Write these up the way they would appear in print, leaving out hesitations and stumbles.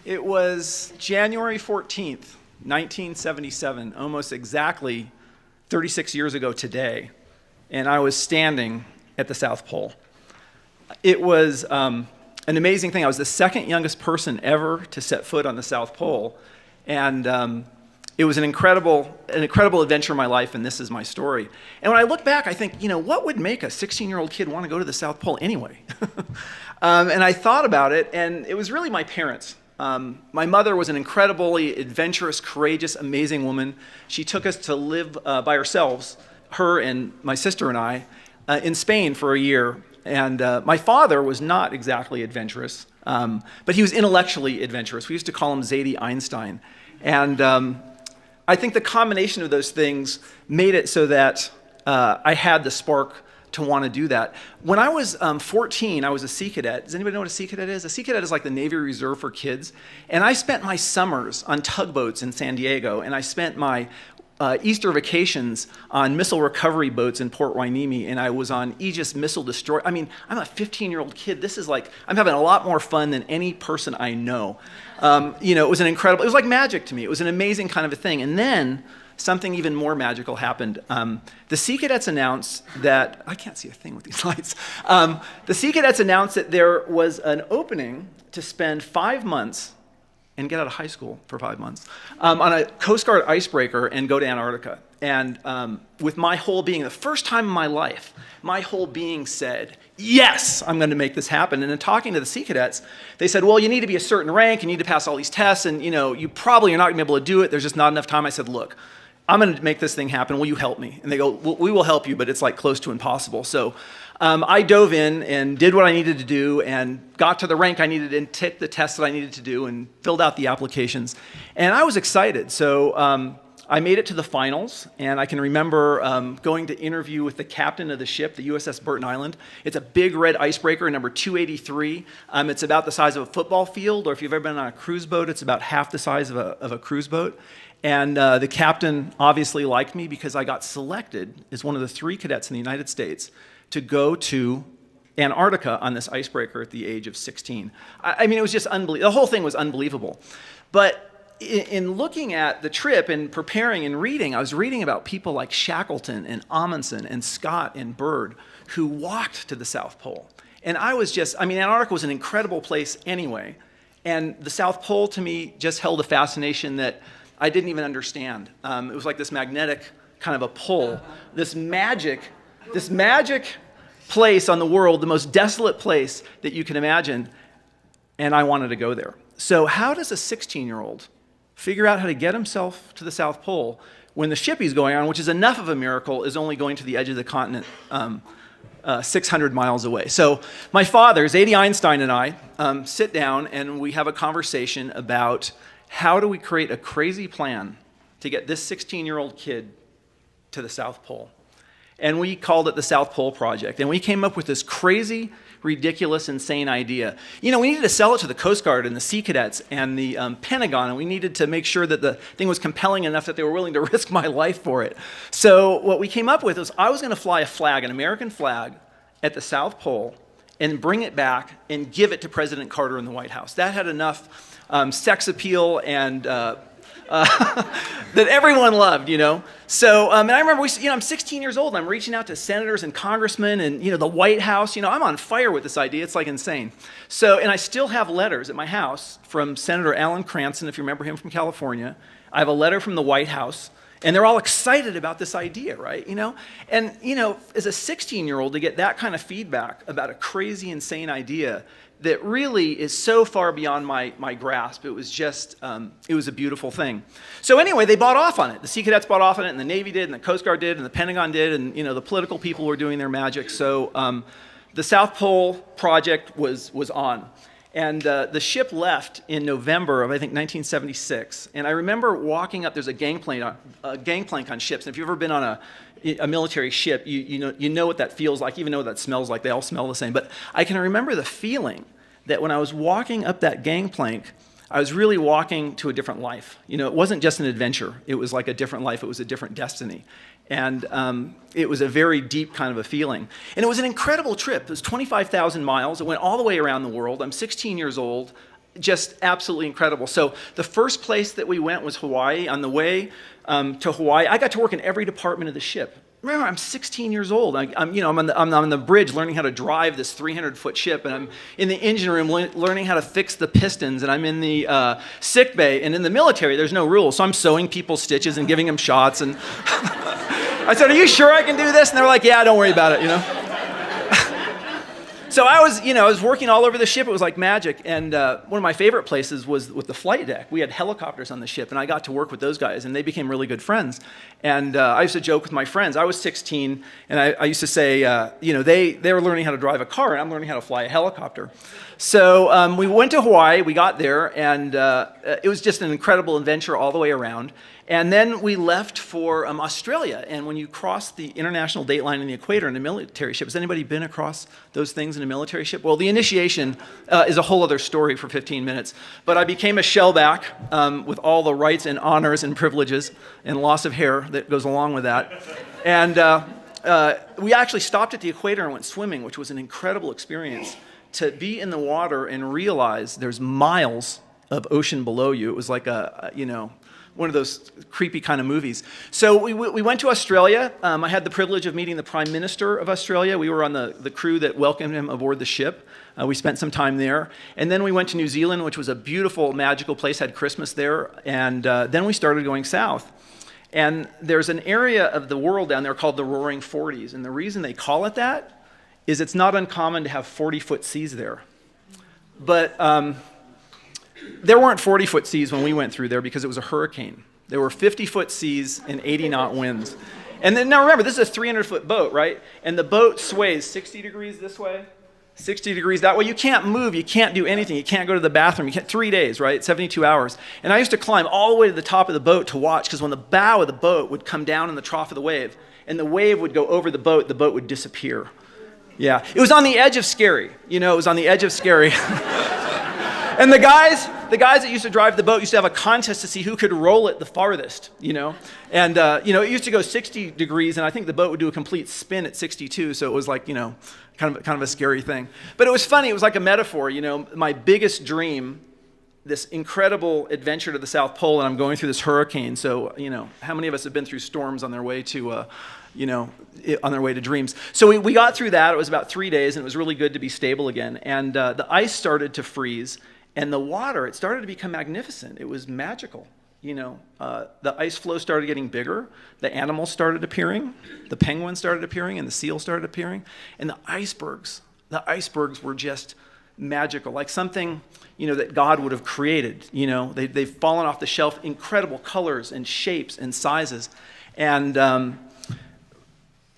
It was January 14th, 1977, almost exactly 36 years ago today, and I was standing at the South Pole. It was an amazing thing. I was the second youngest person ever to set foot on the South Pole, and it was an incredible adventure in my life, and this is my story. And when I look back, I think, what would make a 16-year-old kid want to go to the South Pole anyway? And I thought about it, and it was really my parents. My mother was an incredibly adventurous, courageous, amazing woman. She took us to live by ourselves, her and my sister and I, in Spain for a year. And my father was not exactly adventurous, but he was intellectually adventurous. We used to call him Zadie Einstein. And I think the combination of those things made it so that I had the spark to want to do that. When I was 14, I was a Sea Cadet. Does anybody know what a Sea Cadet is? A Sea Cadet is like the Navy Reserve for kids. And I spent my summers on tugboats in San Diego, and I spent my Easter vacations on missile recovery boats in Port Hueneme, and I was on Aegis missile destroyer. I mean, I'm a 15-year-old kid. This is like, I'm having a lot more fun than any person I know. It was it was like magic to me. It was an amazing kind of a thing. And then something even more magical happened. The Sea Cadets announced that, I can't see a thing with these lights. The Sea Cadets announced that there was an opening to spend 5 months and get out of high school for 5 months, on a Coast Guard icebreaker and go to Antarctica. And with my whole being, the first time in my life, my whole being said, yes, I'm going to make this happen. And in talking to the Sea Cadets, they said, well, you need to be a certain rank, you need to pass all these tests, and you probably are not going to be able to do it. There's just not enough time. I said, look, I'm going to make this thing happen. Will you help me? And they go, well, we will help you, but it's like close to impossible. So I dove in and did what I needed to do and got to the rank I needed and took the tests that I needed to do and filled out the applications. And I was excited. So I made it to the finals, and I can remember going to interview with the captain of the ship, the USS Burton Island. It's a big red icebreaker, number 283. It's about the size of a football field, or if you've ever been on a cruise boat, it's about half the size of a cruise boat. And the captain obviously liked me because I got selected as one of the 3 cadets in the United States to go to Antarctica on this icebreaker at the age of 16. I mean, it was just unbelievable. The whole thing was unbelievable. But in looking at the trip and preparing and reading, I was reading about people like Shackleton and Amundsen and Scott and Byrd who walked to the South Pole. And Antarctica was an incredible place anyway. And the South Pole, to me, just held a fascination that I didn't even understand. It was like this magnetic kind of a pull, this magic place on the world, the most desolate place that you can imagine, and I wanted to go there. So how does a 16-year-old figure out how to get himself to the South Pole when the ship he's going on, which is enough of a miracle, is only going to the edge of the continent 600 miles away? So my father, Zadie Einstein, and I sit down and we have a conversation about how do we create a crazy plan to get this 16-year-old kid to the South Pole. And we called it the South Pole Project. And we came up with this crazy, ridiculous, insane idea. We needed to sell it to the Coast Guard and the Sea Cadets and the Pentagon, and we needed to make sure that the thing was compelling enough that they were willing to risk my life for it. So what we came up with was I was going to fly a flag, an American flag, at the South Pole and bring it back and give it to President Carter in the White House. That had enough sex appeal and that everyone loved, So, and I remember, I'm 16 years old, and I'm reaching out to senators and congressmen and, the White House. I'm on fire with this idea. It's like insane. So, and I still have letters at my house from Senator Alan Cranston, if you remember him, from California. I have a letter from the White House, and they're all excited about this idea, right? And, as a 16-year-old, to get that kind of feedback about a crazy, insane idea that really is so far beyond my grasp. It was just, it was a beautiful thing. So anyway, they bought off on it. The Sea Cadets bought off on it, and the Navy did, and the Coast Guard did, and the Pentagon did, and the political people were doing their magic. So the South Pole Project was on. And the ship left in November of, I think, 1976. And I remember walking up, there's a gangplank on ships. And if you've ever been on a military ship, you know what that feels like, even know what that smells like. They all smell the same. But I can remember the feeling that when I was walking up that gangplank, I was really walking to a different life. It wasn't just an adventure. It was like a different life. It was a different destiny. And it was a very deep kind of a feeling. And it was an incredible trip. It was 25,000 miles. It went all the way around the world. I'm 16 years old. just absolutely incredible. So the first place that we went was Hawaii. On the way to Hawaii, I got to work in every department of the ship. Remember, I'm 16 years old. I'm on the bridge learning how to drive this 300-foot ship, and I'm in the engine room learning how to fix the pistons, and I'm in the sick bay. And in the military, there's no rules, so I'm sewing people's stitches and giving them shots. And I said, "Are you sure I can do this?" And they were like, "Yeah, don't worry about it." So I was working all over the ship. It was like magic. And one of my favorite places was with the flight deck. We had helicopters on the ship, and I got to work with those guys, and they became really good friends. And I used to joke with my friends. I was 16, and I used to say, they were learning how to drive a car, and I'm learning how to fly a helicopter. So we went to Hawaii. We got there, and it was just an incredible adventure all the way around. And then we left for Australia. And when you cross the international date line in the equator in a military ship, has anybody been across those things in a military ship? Well, the initiation is a whole other story for 15 minutes. But I became a shellback with all the rights and honors and privileges and loss of hair that goes along with that. And we actually stopped at the equator and went swimming, which was an incredible experience. To be in the water and realize there's miles of ocean below you. It was like one of those creepy kind of movies. So we went to Australia. I had the privilege of meeting the Prime Minister of Australia. We were on the crew that welcomed him aboard the ship. We spent some time there. And then we went to New Zealand, which was a beautiful, magical place, had Christmas there. And then we started going south. And there's an area of the world down there called the Roaring Forties. And the reason they call it that is it's not uncommon to have 40-foot seas there. But there weren't 40-foot seas when we went through there because it was a hurricane. There were 50-foot seas and 80-knot winds. And then, now remember, this is a 300-foot boat, right? And the boat sways 60 degrees this way, 60 degrees that way. You can't move. You can't do anything. You can't go to the bathroom. You can't, 3 days, right? 72 hours. And I used to climb all the way to the top of the boat to watch, because when the bow of the boat would come down in the trough of the wave, and the wave would go over the boat would disappear. Yeah, it was on the edge of scary. It was on the edge of scary. And the guys that used to drive the boat used to have a contest to see who could roll it the farthest, And, it used to go 60 degrees, and I think the boat would do a complete spin at 62, so it was like, kind of a scary thing. But it was funny. It was like a metaphor, my biggest dream, this incredible adventure to the South Pole, and I'm going through this hurricane. So, how many of us have been through storms on their way to, on their way to dreams? So we got through that. It was about 3 days, and it was really good to be stable again. And the ice started to freeze. And the water, it started to become magnificent. It was magical. The ice floe started getting bigger. The animals started appearing. The penguins started appearing, and the seals started appearing. And the icebergs were just magical, like something, that God would have created. They've fallen off the shelf, incredible colors and shapes and sizes. And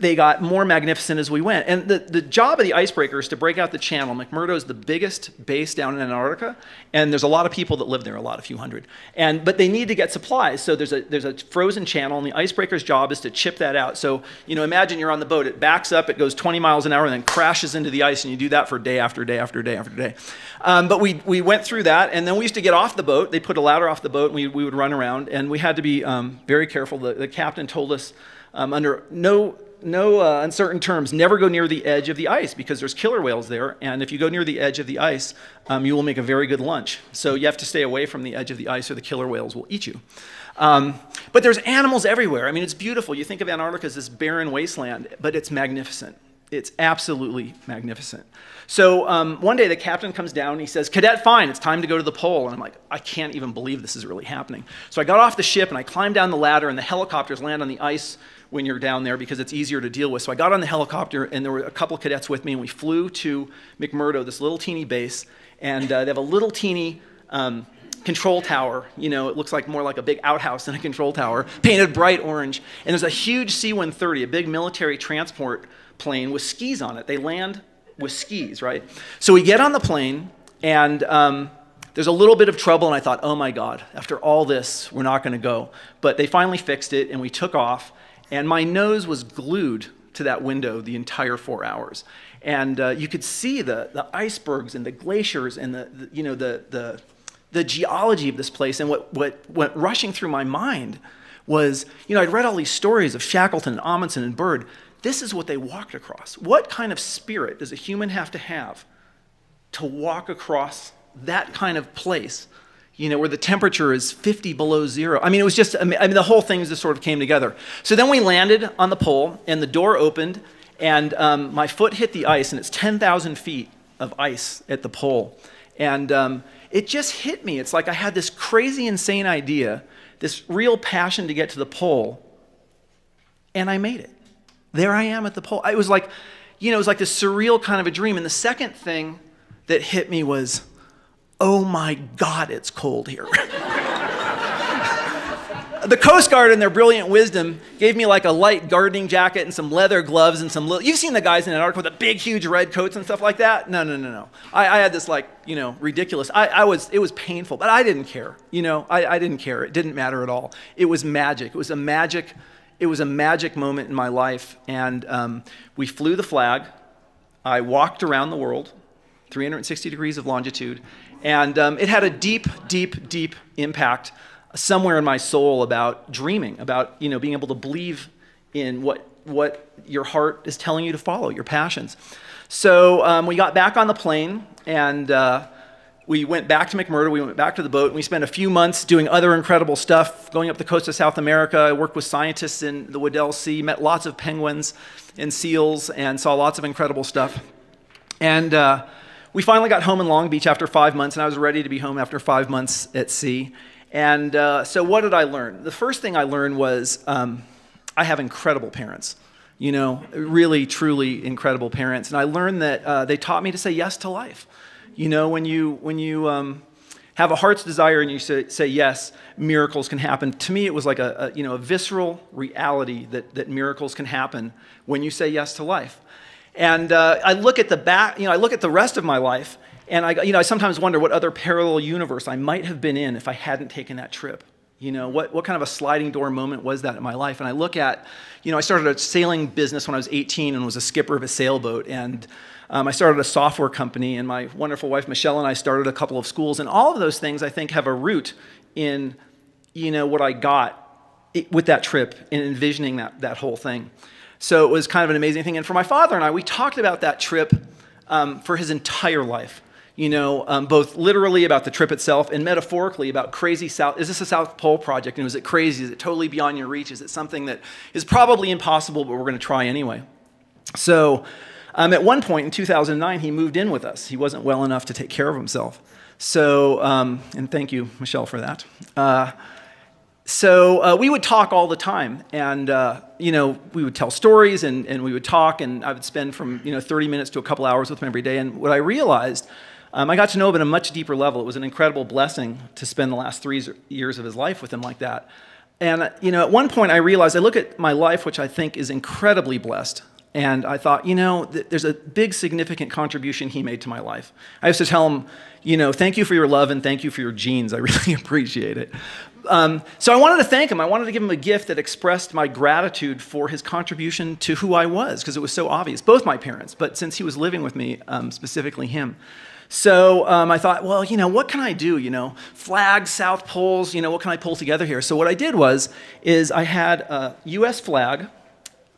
they got more magnificent as we went. And the job of the icebreaker is to break out the channel. McMurdo is the biggest base down in Antarctica, and there's a lot of people that live there, a few hundred. But they need to get supplies, so there's a frozen channel, and the icebreaker's job is to chip that out. So, imagine you're on the boat, it backs up, it goes 20 miles an hour, and then crashes into the ice, and you do that for day after day after day after day. But we went through that, and then we used to get off the boat. They put a ladder off the boat, and we would run around, and we had to be very careful. The captain told us under no uncertain terms, never go near the edge of the ice, because there's killer whales there, and if you go near the edge of the ice, you will make a very good lunch. So you have to stay away from the edge of the ice, or the killer whales will eat you. But there's animals everywhere. I mean, it's beautiful. You think of Antarctica as this barren wasteland, but it's magnificent. It's absolutely magnificent. So one day the captain comes down and he says, "Cadet Fein, it's time to go to the pole." And I'm like, I can't even believe this is really happening. So I got off the ship and I climbed down the ladder, and the helicopters land on the ice when you're down there because it's easier to deal with. So I got on the helicopter, and there were a couple cadets with me, and we flew to McMurdo, this little teeny base, and they have a little teeny control tower. It looks more like a big outhouse than a control tower, painted bright orange. And there's a huge C-130, a big military transport plane with skis on it. They land with skis, right? So we get on the plane, and there's a little bit of trouble, and I thought, oh my God, after all this, we're not going to go. But they finally fixed it, and we took off. And my nose was glued to that window the entire 4 hours. And you could see the icebergs and the glaciers and the geology of this place. And what went rushing through my mind was, I'd read all these stories of Shackleton and Amundsen and Byrd. This is what they walked across. What kind of spirit does a human have to walk across that kind of place, where the temperature is 50 below zero. I mean, it was just, the whole thing just sort of came together. So then we landed on the pole, and the door opened, and my foot hit the ice, and it's 10,000 feet of ice at the pole. And it just hit me. It's like I had this crazy, insane idea, this real passion to get to the pole, and I made it. There I am at the pole. It was like, it was like this surreal kind of a dream. And the second thing that hit me was, oh my God, it's cold here. The Coast Guard, in their brilliant wisdom, gave me like a light gardening jacket and some leather gloves and you've seen the guys in Antarctica with the big, huge red coats and stuff like that? No. I had this ridiculous, it was painful, but I didn't care. I didn't care. It didn't matter at all. It was magic. It was a magic moment in my life. And we flew the flag. I walked around the world, 360 degrees of longitude. And it had a deep, deep, deep impact somewhere in my soul about dreaming, about being able to believe in what your heart is telling you to follow, your passions. So we got back on the plane, and we went back to McMurdo. We went back to the boat, and we spent a few months doing other incredible stuff, going up the coast of South America. I worked with scientists in the Weddell Sea, met lots of penguins and seals, and saw lots of incredible stuff. And we finally got home in Long Beach after 5 months, and I was ready to be home after 5 months at sea. And so what did I learn? The first thing I learned was I have incredible parents, really, truly incredible parents. And I learned that they taught me to say yes to life. When you have a heart's desire and you say yes, miracles can happen. To me, it was like a visceral reality that miracles can happen when you say yes to life. And I look at I look at the rest of my life, and I sometimes wonder what other parallel universe I might have been in if I hadn't taken that trip. What kind of a sliding door moment was that in my life? And I look at, I started a sailing business when I was 18 and was a skipper of a sailboat. And I started a software company, and my wonderful wife, Michelle, and I started a couple of schools. And all of those things, I think, have a root in, what I got with that trip and envisioning that whole thing. So it was kind of an amazing thing. And for my father and I, we talked about that trip for his entire life. Both literally about the trip itself and metaphorically about crazy South. Is this a South Pole project? And is it crazy? Is it totally beyond your reach? Is it something that is probably impossible, but we're going to try anyway? So at one point in 2009, he moved in with us. He wasn't well enough to take care of himself. So, and thank you, Michelle, for that. So we would talk all the time, and we would tell stories, and we would talk, and I would spend from 30 minutes to a couple hours with him every day. And what I realized, I got to know him at a much deeper level. It was an incredible blessing to spend the last 3 years of his life with him like that. And at one point I realized, I look at my life, which I think is incredibly blessed, and I thought, there's a big significant contribution he made to my life. I used to tell him, thank you for your love and thank you for your genes. I really appreciate it. So I wanted to thank him. I wanted to give him a gift that expressed my gratitude for his contribution to who I was, because it was so obvious. Both my parents, but since he was living with me, specifically him. So I thought, well, what can I do? Flags, South Poles, what can I pull together here? So what I did is I had a U.S. flag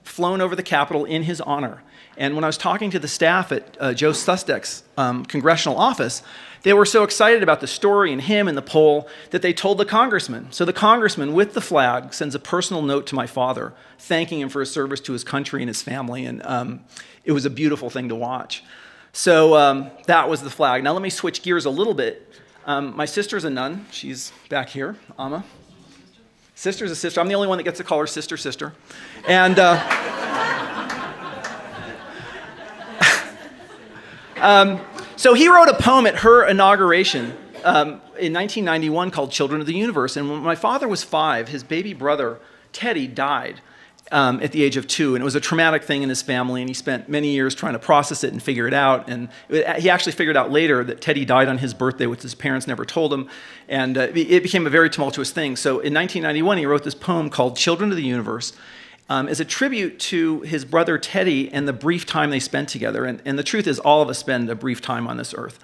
flown over the Capitol in his honor. And when I was talking to the staff at Joe Sustek's congressional office, they were so excited about the story and him and the pole that they told the congressman. So the congressman, with the flag, sends a personal note to my father, thanking him for his service to his country and his family. And it was a beautiful thing to watch. So that was the flag. Now let me switch gears a little bit. My sister's a nun. She's back here, Amma. Sister's a sister. I'm the only one that gets to call her sister. And so he wrote a poem at her inauguration in 1991 called Children of the Universe. And when my father was 5, his baby brother, Teddy, died at the age of 2. And it was a traumatic thing in his family, and he spent many years trying to process it and figure it out. And he actually figured out later that Teddy died on his birthday, which his parents never told him. And it became a very tumultuous thing. So in 1991, he wrote this poem called Children of the Universe as a tribute to his brother Teddy and the brief time they spent together. And the truth is, all of us spend a brief time on this earth.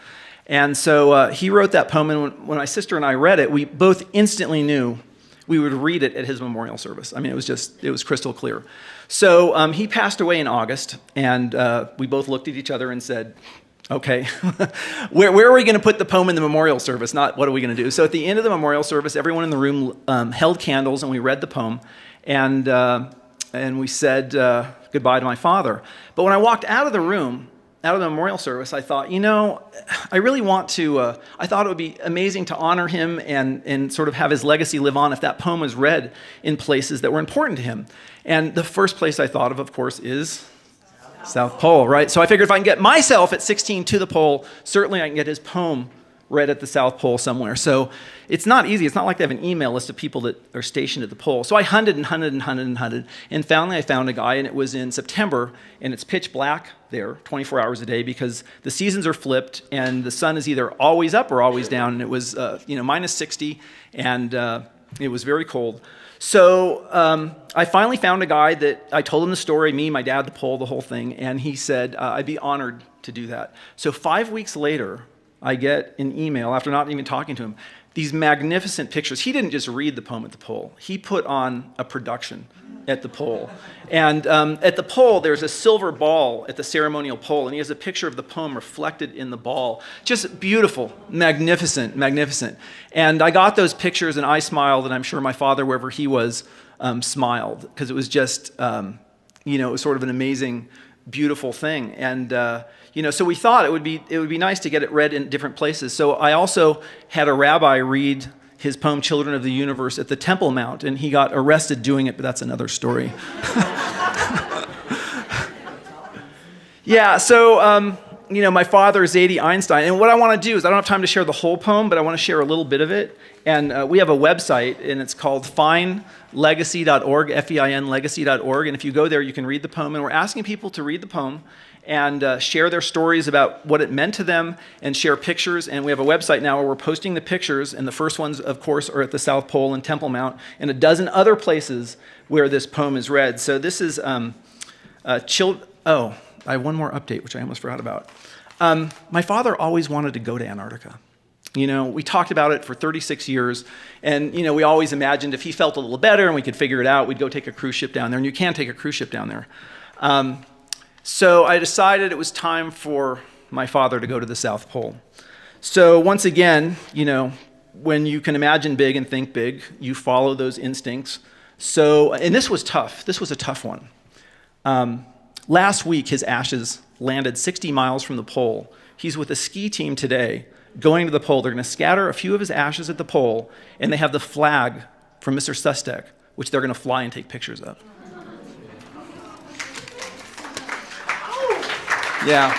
And so he wrote that poem, and when my sister and I read it, we both instantly knew we would read it at his memorial service. I mean, it was crystal clear. So he passed away in August, and we both looked at each other and said, Okay, where are we going to put the poem in the memorial service? Not what are we going to do? So at the end of the memorial service, everyone in the room held candles and we read the poem, and we said goodbye to my father. But when I walked out of the room, out of the memorial service, I thought, I really want to, I thought it would be amazing to honor him and sort of have his legacy live on if that poem was read in places that were important to him. And the first place I thought of course, is South Pole, right? So I figured if I can get myself at 16 to the pole, certainly I can get his poem read at the South Pole somewhere. So it's not easy. It's not like they have an email list of people that are stationed at the pole. So I hunted and hunted and hunted and hunted, and finally I found a guy, and it was in September, and it's pitch black there 24 hours a day because the seasons are flipped, and the sun is either always up or always down, and it was minus 60, and it was very cold. So I finally found a guy that I told him the story, me, my dad, the pole, the whole thing, and he said, I'd be honored to do that. So 5 weeks later, I get an email, after not even talking to him, these magnificent pictures. He didn't just read the poem at the pole. He put on a production at the pole. And at the pole, there's a silver ball at the ceremonial pole, and he has a picture of the poem reflected in the ball. Just beautiful, magnificent, magnificent. And I got those pictures, and I smiled, and I'm sure my father, wherever he was, smiled, because it was just, it was sort of an amazing, beautiful thing. And so we thought it would be nice to get it read in different places. So I also had a rabbi read his poem "Children of the Universe" at the Temple Mount, and he got arrested doing it, but that's another story. Yeah, so my father is Zadie Einstein, and what I want to do is I don't have time to share the whole poem, but I want to share a little bit of it. And we have a website, and it's called feinlegacy.org, F-E-I-N legacy.org, and if you go there, you can read the poem, and we're asking people to read the poem and share their stories about what it meant to them and share pictures. And we have a website now where we're posting the pictures, and the first ones, of course, are at the South Pole and Temple Mount and a dozen other places where this poem is read. So this is I have one more update, which I almost forgot about. My father always wanted to go to Antarctica. We talked about it for 36 years, and, we always imagined if he felt a little better and we could figure it out, we'd go take a cruise ship down there, and you can take a cruise ship down there. So I decided it was time for my father to go to the South Pole. So once again, when you can imagine big and think big, you follow those instincts. So, and this was tough. This was a tough one. Last week, his ashes landed 60 miles from the pole. He's with a ski team today going to the pole. They're going to scatter a few of his ashes at the pole, and they have the flag from Mr. Sustek, which they're going to fly and take pictures of. Yeah.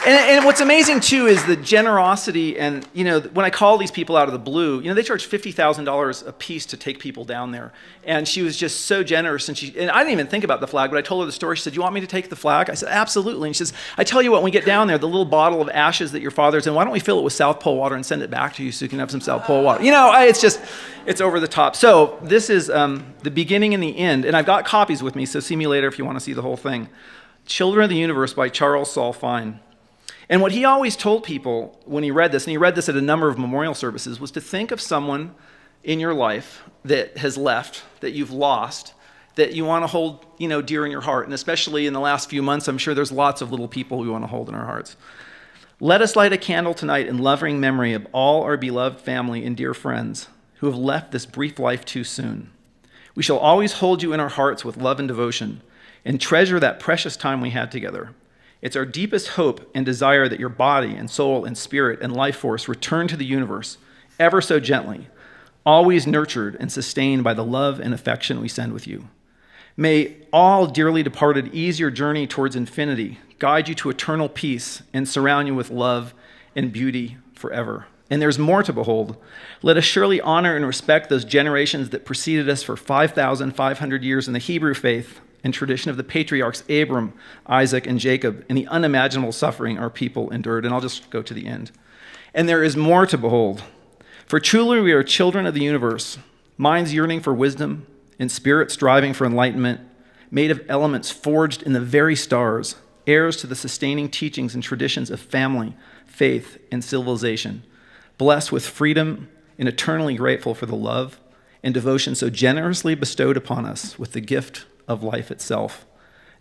And what's amazing, too, is the generosity. And, when I call these people out of the blue, they charge $50,000 a piece to take people down there. And she was just so generous. And I didn't even think about the flag, but I told her the story. She said, "You want me to take the flag?" I said, "Absolutely." And she says, "I tell you what, when we get down there, the little bottle of ashes that your father's in, why don't we fill it with South Pole water and send it back to you so you can have some South Pole water?" It's over the top. So this is the beginning and the end. And I've got copies with me, so see me later if you want to see the whole thing. "Children of the Universe" by Charles Saul Fein. And what he always told people when he read this, and he read this at a number of memorial services, was to think of someone in your life that has left, that you've lost, that you want to hold, dear in your heart. And especially in the last few months, I'm sure there's lots of little people we want to hold in our hearts. "Let us light a candle tonight in loving memory of all our beloved family and dear friends who have left this brief life too soon. We shall always hold you in our hearts with love and devotion, and treasure that precious time we had together. It's our deepest hope and desire that your body and soul and spirit and life force return to the universe, ever so gently, always nurtured and sustained by the love and affection we send with you. May all dearly departed ease your journey towards infinity, guide you to eternal peace, and surround you with love and beauty forever. And there's more to behold. Let us surely honor and respect those generations that preceded us for 5,500 years in the Hebrew faith and tradition of the patriarchs Abram, Isaac, and Jacob, and the unimaginable suffering our people endured." And I'll just go to the end. "And there is more to behold. For truly we are children of the universe, minds yearning for wisdom, and spirits striving for enlightenment, made of elements forged in the very stars, heirs to the sustaining teachings and traditions of family, faith, and civilization, blessed with freedom and eternally grateful for the love and devotion so generously bestowed upon us with the gift of life itself,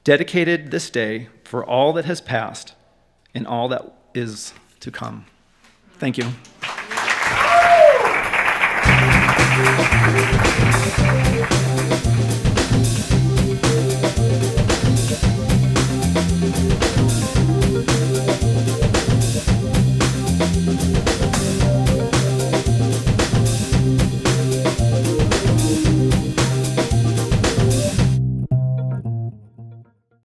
dedicated this day for all that has passed and all that is to come. Thank you.